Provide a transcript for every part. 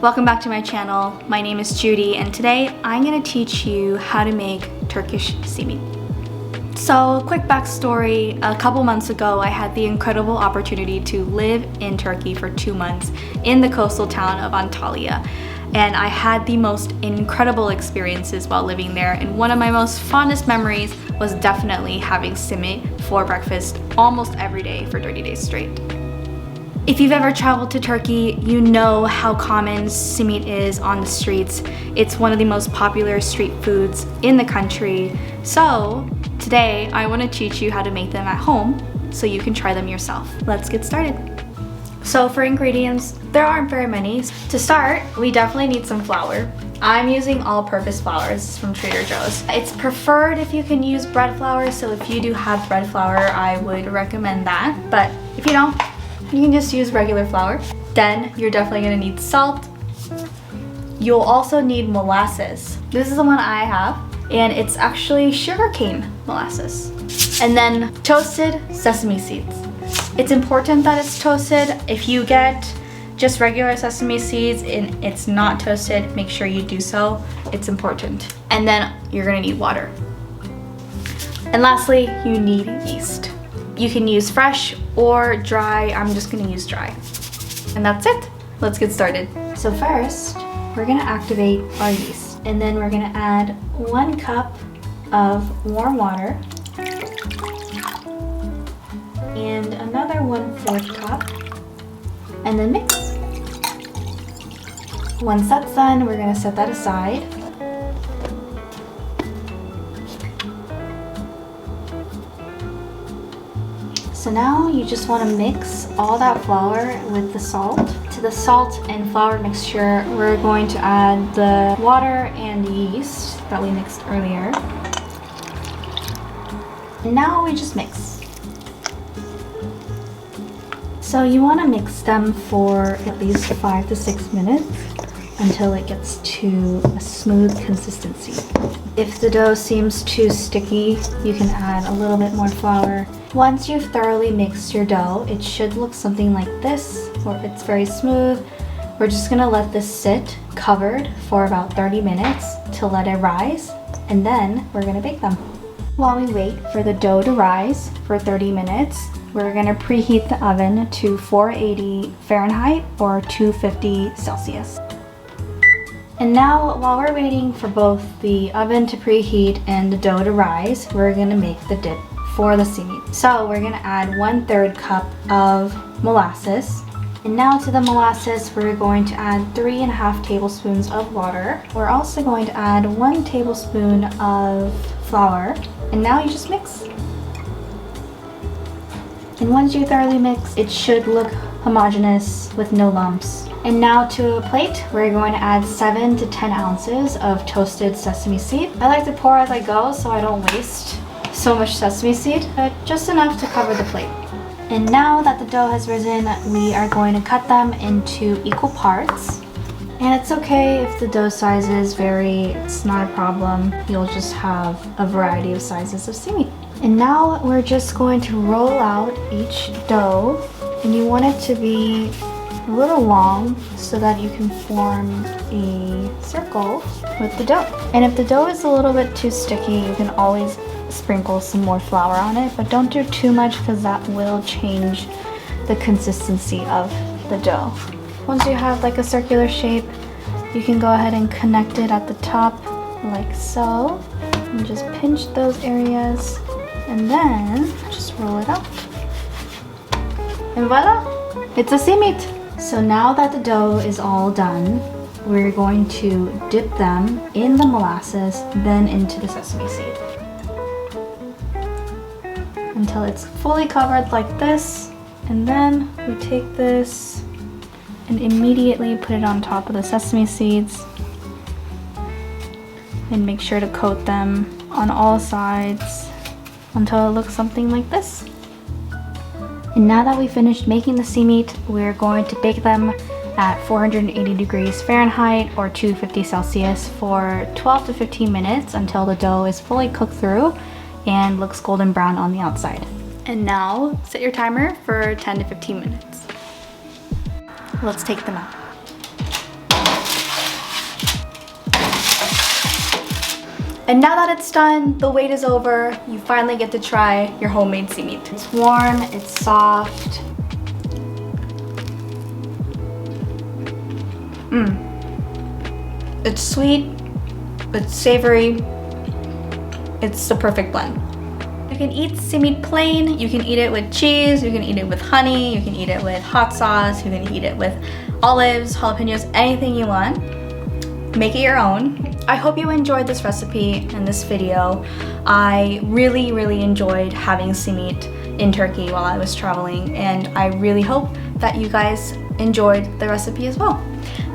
Welcome back to my channel. My name is Judy and today I'm going to teach you how to make Turkish Simit. So, quick backstory, a couple months ago I had the incredible opportunity to live in Turkey for 2 months in the coastal town of Antalya. And I had the most incredible experiences while living there, and one of my most fondest memories was definitely having simit for breakfast almost every day for 30 days straight. If you've ever traveled to Turkey, you know how common simit is on the streets. It's one of the most popular street foods in the country. So today I want to teach you how to make them at home so you can try them yourself. Let's get started. So for ingredients, there aren't very many. To start, we definitely need some flour. I'm using all-purpose flour. This is from Trader Joe's. It's preferred if you can use bread flour, so if you do have bread flour, I would recommend that. But if you don't, you can just use regular flour. Then you're definitely gonna need salt. You'll also need molasses. This is the one I have, and it's actually sugarcane molasses. And then toasted sesame seeds. It's important that it's toasted. If you get just regular sesame seeds and it's not toasted, make sure you do so. It's important. And then you're gonna need water. And lastly, you need yeast. You can use fresh or dry. I'm just gonna use dry. And that's it. Let's get started. So first, we're gonna activate our yeast. And then we're gonna add 1 cup of warm water and another 1/4 cup, and then mix. Once that's done, we're gonna set that aside. So now you just want to mix all that flour with the salt. To the salt and flour mixture, we're going to add the water and the yeast that we mixed earlier. And now we just mix. So you want to mix them for at least 5 to 6 minutes until it gets to a smooth consistency. If the dough seems too sticky, you can add a little bit more flour. Once you've thoroughly mixed your dough, it should look something like this, where it's very smooth. We're just gonna let this sit covered for about 30 minutes to let it rise, and then we're gonna bake them. While we wait for the dough to rise for 30 minutes, we're gonna preheat the oven to 480 Fahrenheit or 250 Celsius. And now, while we're waiting for both the oven to preheat and the dough to rise, we're gonna make the dip for the simit. So we're gonna add 1/3 cup of molasses. And now to the molasses, we're going to add 3.5 tablespoons of water. We're also going to add 1 tablespoon of flour. And now you just mix. And once you thoroughly mix, it should look homogeneous with no lumps. And now to a plate, we're going to add 7 to 10 ounces of toasted sesame seed. I like to pour as I go so I don't waste so much sesame seed, but just enough to cover the plate. And now that the dough has risen, we are going to cut them into equal parts. And it's okay if the dough sizes vary, it's not a problem. You'll just have a variety of sizes of simit. And now we're just going to roll out each dough, and you want it to be a little long so that you can form a circle with the dough. And if the dough is a little bit too sticky, you can always sprinkle some more flour on it, but don't do too much because that will change the consistency of the dough. Once you have like a circular shape, you can go ahead and connect it at the top like so, and just pinch those areas, and then just roll it up. And voila! It's a simit! So now that the dough is all done, we're going to dip them in the molasses, then into the sesame seed, until it's fully covered like this. And then we take this and immediately put it on top of the sesame seeds, and make sure to coat them on all sides until it looks something like this. And now that we finished making the simit, we're going to bake them at 480 degrees Fahrenheit or 250 Celsius for 12 to 15 minutes until the dough is fully cooked through and looks golden brown on the outside. And now set your timer for 10 to 15 minutes. Let's take them out. And now that it's done, the wait is over, you finally get to try your homemade simit. It's warm, it's soft. It's sweet, it's savory, it's the perfect blend. You can eat simit plain, you can eat it with cheese, you can eat it with honey, you can eat it with hot sauce, you can eat it with olives, jalapenos, anything you want. Make it your own. I hope you enjoyed this recipe and this video. I really enjoyed having simit in Turkey while I was traveling, and I really hope that you guys enjoyed the recipe as well.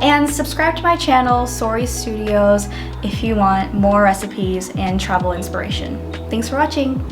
And subscribe to my channel, Sori Studios, if you want more recipes and travel inspiration. Thanks for watching.